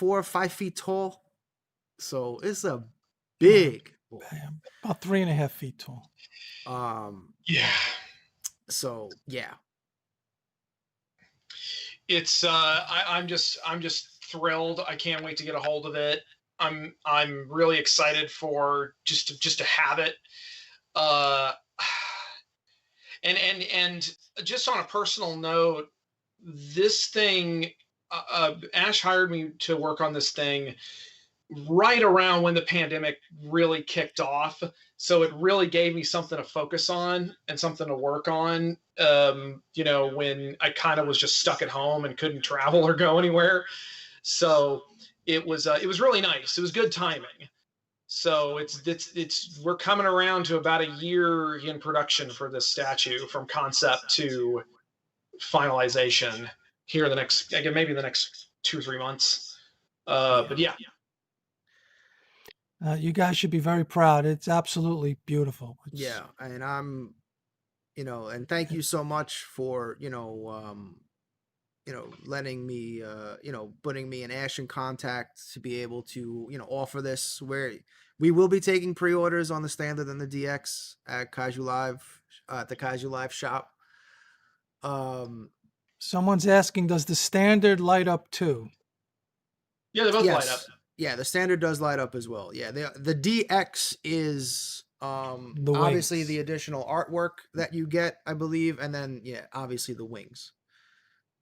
or 5 feet tall, so it's a big boy. About 3.5 feet tall. Yeah. So yeah, it's I'm just thrilled. I can't wait to get a hold of it. I'm really excited for just to have it. And just on a personal note, this thing, Ash hired me to work on this thing right around when the pandemic really kicked off. So it really gave me something to focus on and something to work on, when I kind of was just stuck at home and couldn't travel or go anywhere. So it was really nice. It was good timing. So we're coming around to about a year in production for this statue, from concept to finalization here in the next, again, maybe the next 2 or 3 months. But yeah. You guys should be very proud. It's absolutely beautiful. Yeah, and I'm, and thank you so much for, letting me, putting me and Ash in contact to be able to, offer this. Where we will be taking pre-orders on the standard and the DX at Kaiju Live, at the Kaiju Live shop. Someone's asking, does the standard light up too? Yeah, they both light up. Yes, yeah, the standard does light up as well. Yeah, the DX is The obviously wings. the additional artwork that you get, I believe, and then obviously the wings.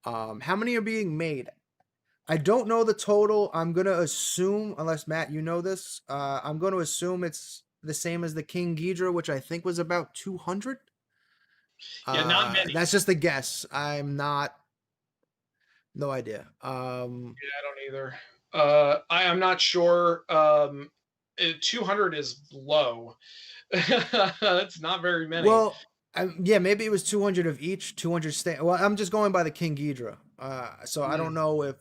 How many are being made? I don't know the total. I'm gonna assume, unless Matt, you know this, I'm gonna assume it's the same as the King Ghidorah, which I think was about 200. Yeah, not many. That's just a guess. No idea. Yeah, I don't either. I'm not sure. 200 is low. That's not very many. Well, yeah, maybe it was 200 of each. 200 Well, I'm just going by the King Ghidorah. So I don't know if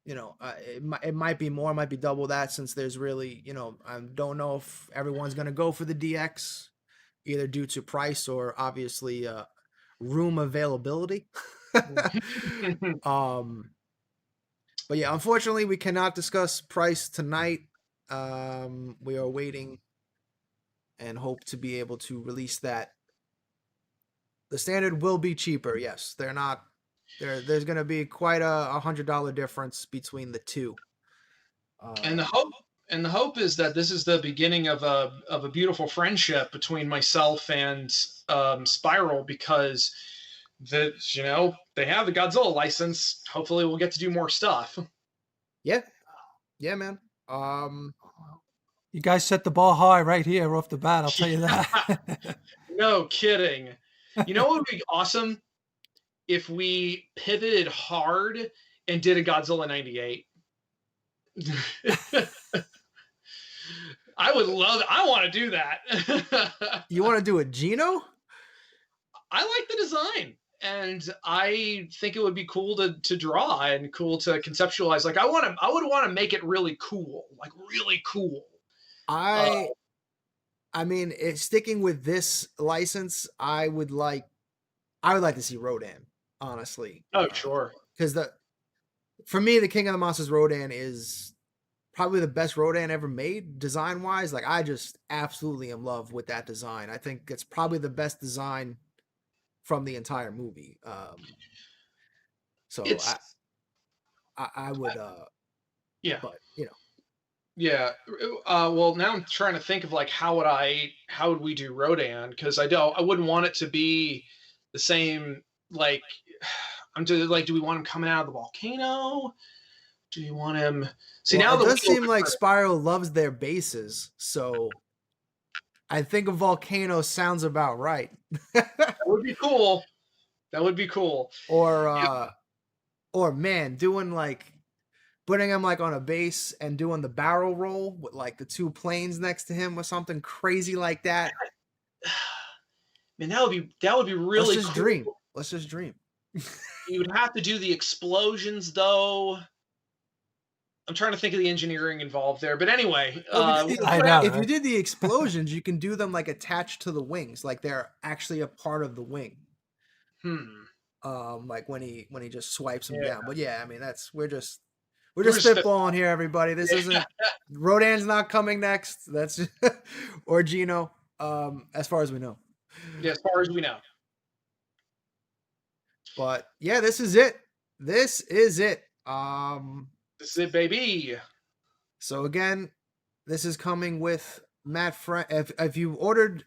it might be more, it might be double that, since there's really, I don't know if everyone's gonna go for the DX, either due to price or obviously room availability. But yeah, unfortunately, we cannot discuss price tonight. We are waiting and hope to be able to release that. The standard will be cheaper. Yes, they're not. There's going to be quite a $100 difference between the two. And the hope is that this is the beginning of a beautiful friendship between myself and Spiral, because they have the Godzilla license. Hopefully, we'll get to do more stuff. Yeah, man. You guys set the bar high right here off the bat. I'll tell you that. No kidding. You know what would be awesome? If we pivoted hard and did a Godzilla 98. I want to do that. You want to do a Gino? I like the design, and I think it would be cool to draw and cool to conceptualize. Like I would want to make it really cool, like really cool. I mean, sticking with this license, I would like to see Rodan, honestly. Oh, sure. Because for me, the King of the Monsters Rodan is probably the best Rodan ever made, design wise. Like I just absolutely in love with that design. I think it's probably the best design from the entire movie. So I would yeah, but yeah. Well, now I'm trying to think of like how would we do Rodan, because I wouldn't want it to be the same. Like do we want him coming out of the volcano? Do you want him? See, now it does seem like Spiral loves their bases, so I think a volcano sounds about right. That would be cool. That would be cool. Or man, doing like putting him like on a base and doing the barrel roll with like the two planes next to him or something crazy like that. Man, that would be really cool. Let's just dream. You would have to do the explosions though. I'm trying to think of the engineering involved there, but anyway, if you did the explosions, you can do them like attached to the wings, like they're actually a part of the wing. Like when he just swipes them down. But yeah, I mean we're just spitballing here, everybody. This isn't Rodan's not coming next. That's just, or Gino, as far as we know. Yeah, as far as we know. But yeah, this is it. This is it. This is it, baby. So again, this is coming with Matt Frank. If you ordered,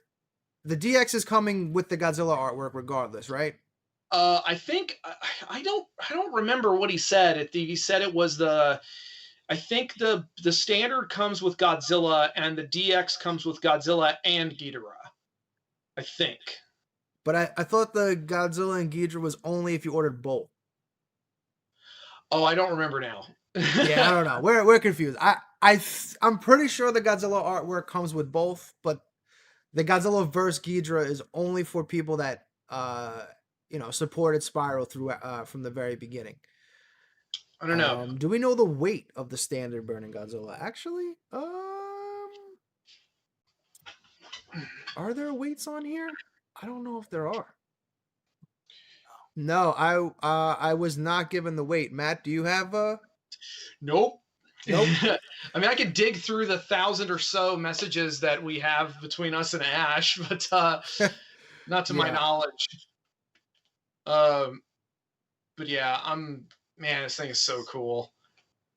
the DX is coming with the Godzilla artwork, regardless, right? I think I don't remember what he said. He said it was I think the standard comes with Godzilla and the DX comes with Godzilla and Ghidorah. I think. But I thought the Godzilla and Ghidorah was only if you ordered both. Oh, I don't remember now. Yeah, I don't know. We're confused. I'm pretty sure the Godzilla artwork comes with both, but the Godzilla vs. Ghidorah is only for people that supported Spiral through from the very begining. I don't know. Do we know the weight of the standard Burning Godzilla? Actually, are there weights on here? I don't know if there are. No, I was not given the weight. Matt, do you have Nope. Nope. I mean, I could dig through the 1,000 or so messages that we have between us and Ash, but not to my Yeah. knowledge. Um, but yeah, man, this thing is so cool.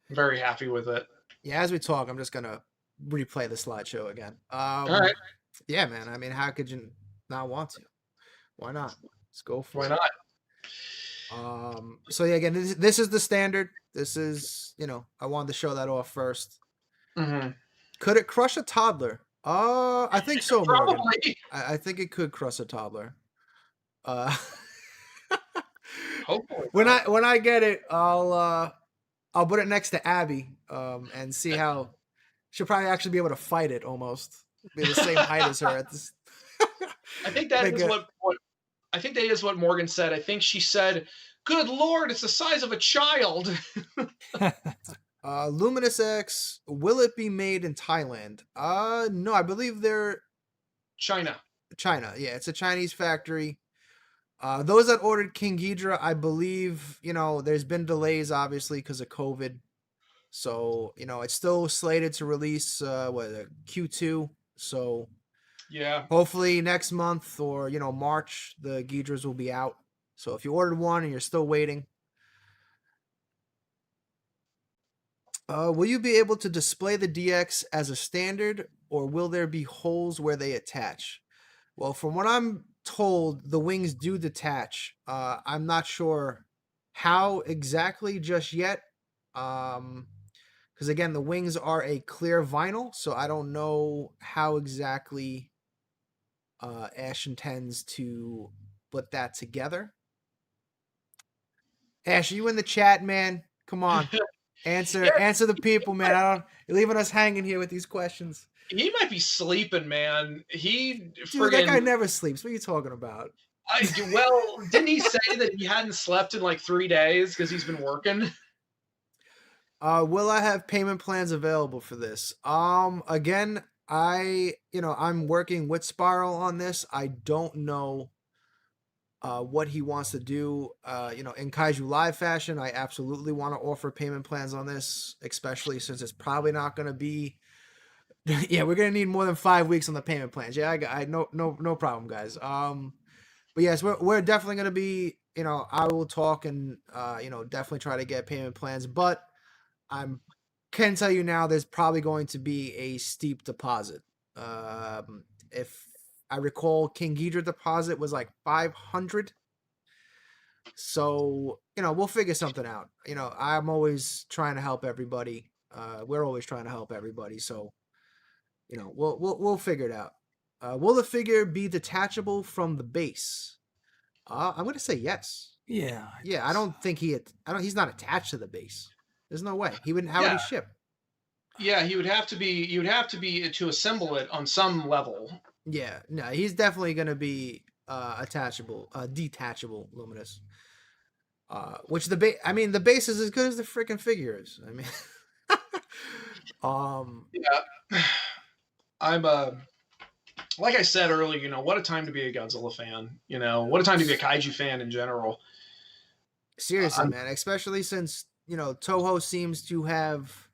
I'm very happy with it. Yeah, as we talk, I'm just gonna replay the slideshow again. All right, Yeah, man. I mean, how could you not want to? Why not? Let's go for why it. not? So yeah, again, this is the standard. This is, I wanted to show that off first. Mm-hmm. Could it crush a toddler? I think so, Morgan. Probably. I think it could crush a toddler. Uh, Hopefully. when I get it, I'll put it next to Abby, and see how she'll probably actually be able to fight it almost. Be the same height as her at this. I think that is what I think that is what Morgan said. I think she said, "Good Lord, it's the size of a child." Luminous X, will it be made in Thailand? No, I believe they're China. China. Yeah, it's a Chinese factory. Those that ordered King Ghidorah, I believe, there's been delays obviously because of COVID. So, it's still slated to release Q2. So Yeah. hopefully next month or, March, the Ghidorahs will be out. So if you ordered one and you're still waiting, will you be able to display the DX as a standard, or will there be holes where they attach? Well, from what I'm told, the wings do detach. I'm not sure how exactly just yet. Because again, the wings are a clear vinyl, so I don't know how exactly Ash intends to put that together. Ash, are you in the chat, man? Come on. Answer the people, man. You're leaving us hanging here with these questions. He might be sleeping, man. Dude, that guy never sleeps. What are you talking about? Well, didn't he say that he hadn't slept in like 3 days because he's been working? Will I have payment plans available for this? Again, I'm working with Spiral on this. I don't know what he wants to do. In Kaiju Live fashion, I absolutely want to offer payment plans on this, especially since it's probably not going to be. Yeah, we're gonna need more than 5 weeks on the payment plans. Yeah, I no problem, guys. But yes, we're definitely gonna be. I will talk and definitely try to get payment plans, but can tell you now, there's probably going to be a steep deposit. If I recall, King Ghidorah deposit was like 500. So we'll figure something out. I'm always trying to help everybody. We're always trying to help everybody. So we'll figure it out. Will the figure be detachable from the base? I'm gonna say yes. Yeah. I don't think he's not attached to the base. There's no way he wouldn't. How would he ship? Yeah, he would have to be. You would have to be to assemble it on some level. Yeah, no, he's definitely gonna be detachable, Luminous. Which the base is as good as the freaking figure is. I mean, yeah, I'm like I said earlier, what a time to be a Godzilla fan. What a time to be a Kaiju fan in general. Seriously, man, especially since Toho seems to have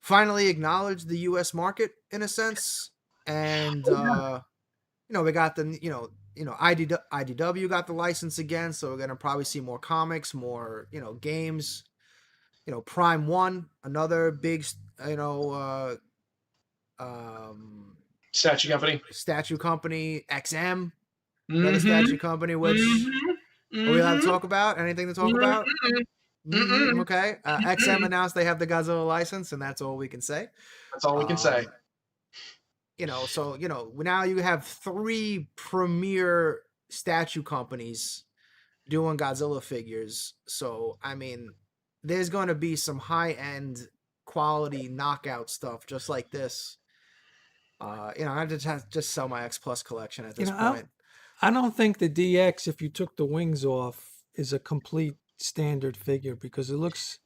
finally acknowledged the U.S. market in a sense, and we got the IDW got the license again, so we're gonna probably see more comics, more games. Prime One, another big statue company, XM, another statue company, which are we allowed to talk about? Anything to talk about? Okay. XM announced they have the Godzilla license, and that's all we can say. That's all we can say. So now you have 3 premier statue companies doing Godzilla figures. So I mean, there's going to be some high-end quality knockout stuff just like this. I just sell my X Plus collection at this point. I don't think the DX, if you took the wings off, is a complete standard figure because it looks.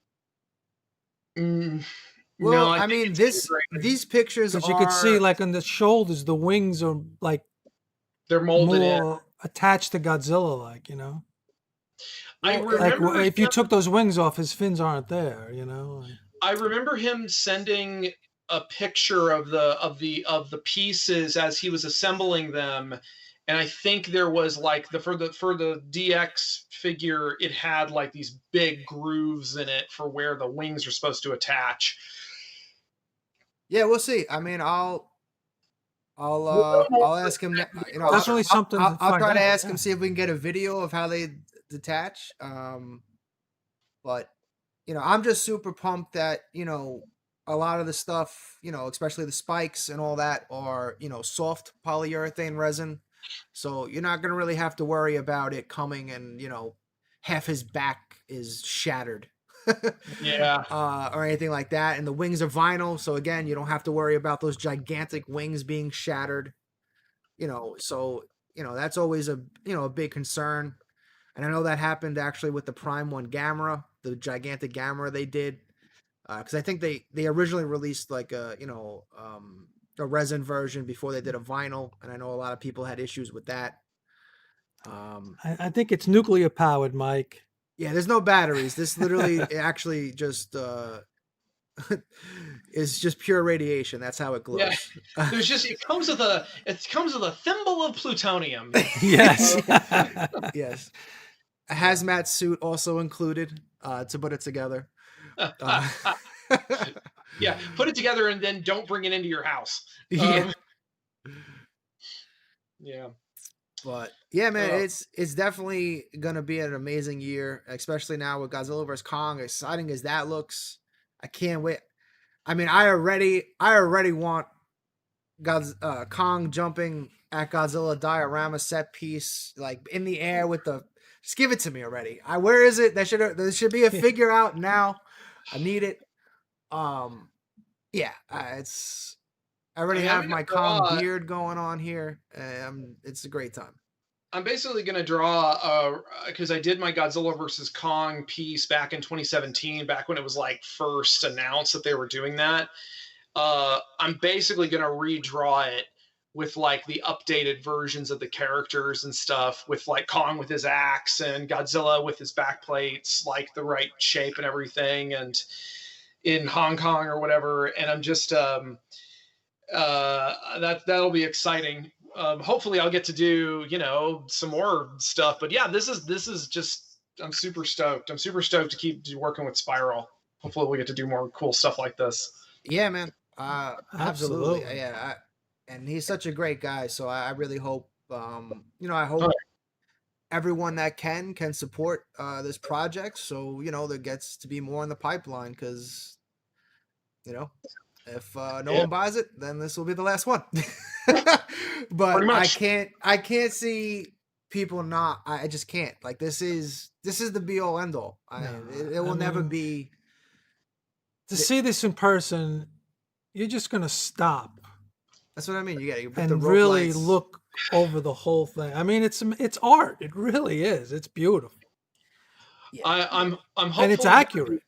Well, I mean, these pictures are. Because you could see, like on the shoulders, the wings are like they're molded more in, attached to Godzilla, like. I Well, Like remember if you him, took those wings off, his fins aren't there. You know. I remember him sending a picture of the pieces as he was assembling them, and I think there was like for the DX figure, it had like these big grooves in it for where the wings are supposed to attach. yeah, we'll see. I mean, We'll know more I'll ask him. when we get You know, I'll, closer. Definitely something to I'll find try to out. ask Yeah. him, see if we can get a video of how they detach. But you know, I'm just super pumped that, you know, a lot of the stuff, you know, especially the spikes and all that are, you know, soft polyurethane resin. So you're not going to really have to worry about it coming and, you know, half his back is shattered. Yeah. Or anything like that. And the wings are vinyl. So again, you don't have to worry about those gigantic wings being shattered, you know. So, you know, that's always a, you know, a big concern. And I know that happened actually with the Prime 1 Gamera, the gigantic Gamera they did. Because I think they originally released like a, you know, a resin version before they did a vinyl, and I know a lot of people had issues with that. I think it's nuclear powered, Mike. Yeah, there's no batteries. This literally actually just is just pure radiation. That's how it Yeah. glows. There's just it comes with a thimble of plutonium. Yes. Yes. A hazmat suit also included to put it together. Yeah, put it together and then don't bring it into your house. Yeah. Yeah. But yeah, man, it's definitely gonna be an amazing year, especially now with Godzilla vs Kong. Exciting as that looks, I can't wait. I mean, I already want Kong jumping at Godzilla diorama set piece, like in the air with the. Just give it to me already. Where is it? There should be a figure out now. I need it. Yeah, it's. I already have my Kong beard going on here. It's a great time. I'm basically going to draw because I did my Godzilla versus Kong piece back in 2017, back when it was like first announced that they were doing that. I'm basically going to redraw it with like the updated versions of the characters and stuff, with like Kong with his axe and Godzilla with his back plates, like the right shape and everything, and in Hong Kong or whatever. And I'm just that'll be exciting. Hopefully I'll get to do, you know, some more stuff. But yeah, this is just, I'm super stoked. I'm super stoked to keep working with Spiral. Hopefully we'll get to do more cool stuff like this. Yeah, man. Absolutely. Yeah. And he's such a great guy. So I really hope, you know, I hope everyone that can support this project. So, you know, there gets to be more in the pipeline because, you know, if no one buys it, then this will be the last one. But I can't see people not. I just can't. Like this is the be all end all. It will never be. To see this in person, you're just gonna stop. That's what I mean. You put and the rope really lights. Look over the whole thing. I mean, it's art. It really is. It's beautiful. Yeah. I'm and it's accurate.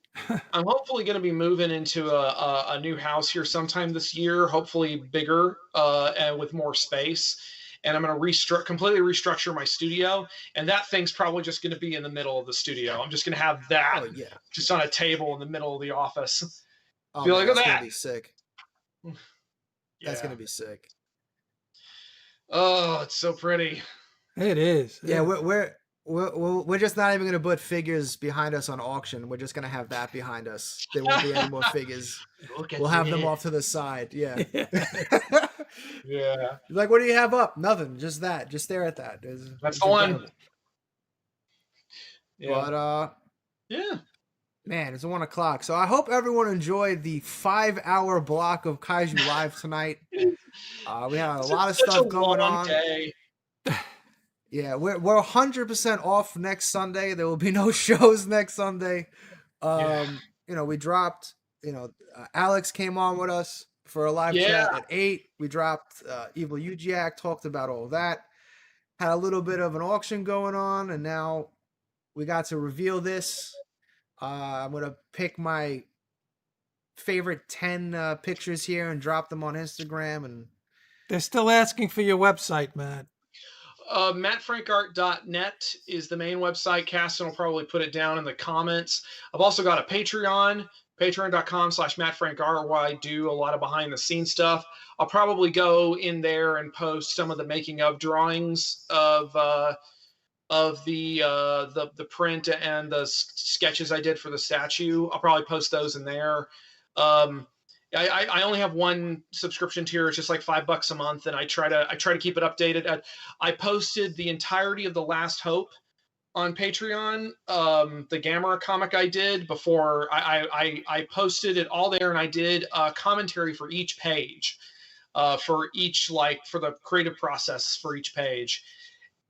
I'm hopefully going to be moving into a new house here sometime this year, hopefully bigger and with more space. And I'm going to completely restructure my studio. And that thing's probably just going to be in the middle of the studio. I'm just going to have that just on a table in the middle of the office. Oh, man, that's going to be sick. That's going to be sick. Oh, it's so pretty. It is. Yeah, we're just not even going to put figures behind us on auction. We're just going to have that behind us. There won't be any more figures. We'll have them off to the side. Yeah. Yeah. Like, what do you have up? Nothing. Just that. Just stare at that. That's the one. Yeah. But yeah. Man, it's 1:00. So I hope everyone enjoyed the 5-hour block of Kaiju Live tonight. We had a lot of stuff going on. Day. Yeah, we're 100% off next Sunday. There will be no shows next Sunday. You know, we dropped. You know, Alex came on with us for a live chat at 8. We dropped Evil Ujiak, talked about all that. Had a little bit of an auction going on, and now we got to reveal this. I'm gonna pick my favorite 10 pictures here and drop them on Instagram. And they're still asking for your website, man. mattfrankart.net is the main website. Caston will probably put it down in the comments. I've also got a Patreon, patreon.com/mattfrankart, where I do a lot of behind the scenes stuff. I'll probably go in there and post some of the making of drawings of the print and the sketches I did for the statue. I'll probably post those in there. I only have one subscription tier. It's just like $5 a month, and I try to keep it updated. I posted the entirety of The Last Hope on Patreon, the Gamera comic I did before. I posted it all there, and I did a commentary for each page, for the creative process for each page,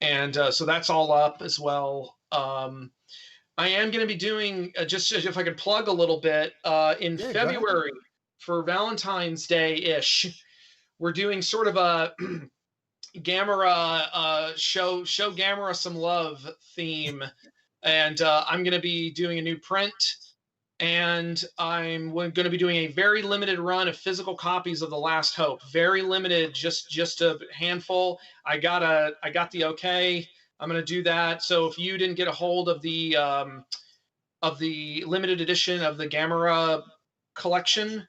and so that's all up as well. I am going to be doing, just if I could plug a little bit, in February for Valentine's Day-ish, we're doing sort of a Gamera show Gamera some love theme, and I'm going to be doing a new print, and I'm going to be doing a very limited run of physical copies of The Last Hope. Very limited, just a handful. I got the okay. I'm going to do that. So if you didn't get a hold of the limited edition of the Gamera collection,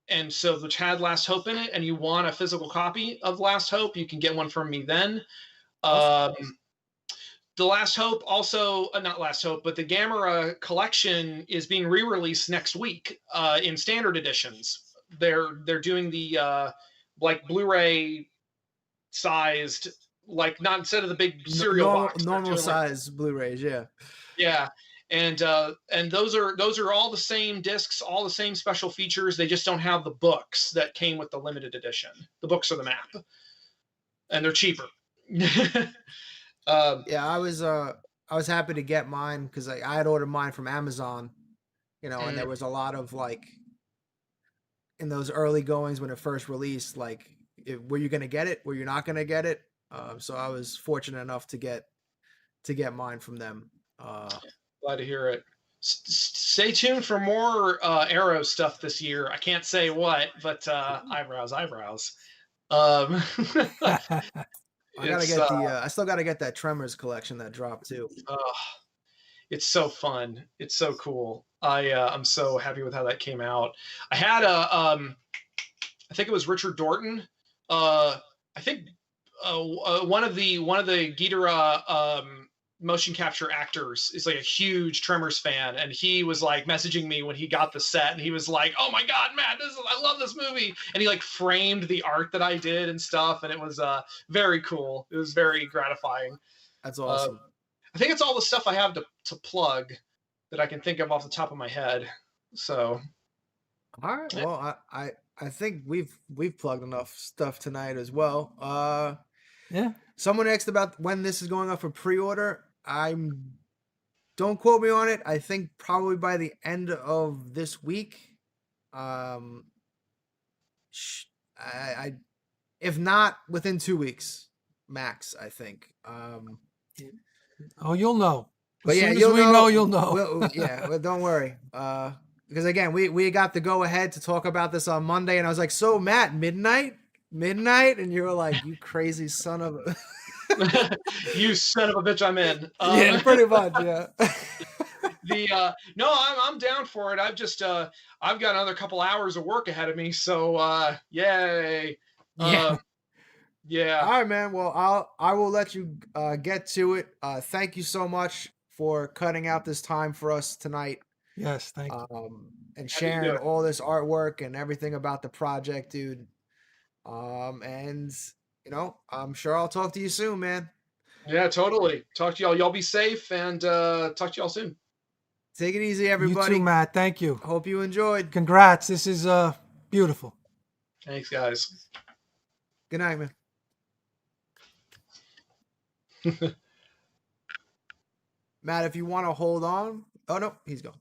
and so which had Last Hope in it, and you want a physical copy of Last Hope, you can get one from me then. The Last Hope also, not Last Hope, but the Gamera collection is being re-released next week in standard editions. They're doing the like Blu-ray sized, like, not instead of the big cereal box. Normal size Blu-rays, yeah. Yeah. And those are all the same discs, all the same special features. They just don't have the books that came with the limited edition. The books are the map, and they're cheaper. Yeah, I was happy to get mine because I had ordered mine from Amazon, and there was a lot of, like, in those early goings when it first released, like, were you gonna get it? Were you not gonna get it? So I was fortunate enough to get mine from them. Glad to hear it. Stay tuned for more Arrow stuff this year. I can't say what, but eyebrows. I still gotta get that Tremors collection that dropped too. It's so fun. It's so cool. I'm so happy with how that came out. I had I think it was Richard Dorton. I think one of the Ghidorah motion capture actors is like a huge Tremors fan, and he was like messaging me when he got the set, and he was like, "Oh my God, Matt, I love this movie," and he like framed the art that I did and stuff, and it was very cool. It was very gratifying. That's awesome. I think it's all the stuff I have to plug that I can think of off the top of my head. So, all right. Well, I think we've plugged enough stuff tonight as well. Yeah. Someone asked about when this is going up for pre-order. Don't quote me on it. I think probably by the end of this week. If not within 2 weeks max, I think. Oh, you'll know. But yeah, you'll know. Well, don't worry. Because again, we got the go ahead to talk about this on Monday, and I was like, "So Matt, midnight," and you were like, "You crazy son of a." You son of a bitch, I'm in. Yeah, pretty much, yeah. No, I'm down for it. I've got another couple hours of work ahead of me, so yay. Yeah. All right, man. Well, I will let you get to it. Thank you so much for cutting out this time for us tonight. Yes, thank you. And sharing all this artwork and everything about the project, dude. And I'm sure I'll talk to you soon, man. Yeah, totally. Talk to y'all. Y'all be safe, and talk to y'all soon. Take it easy, everybody. You too, Matt. Thank you. Hope you enjoyed. Congrats. This is beautiful. Thanks, guys. Good night, man. Matt, if you want to hold on. Oh, no, he's gone.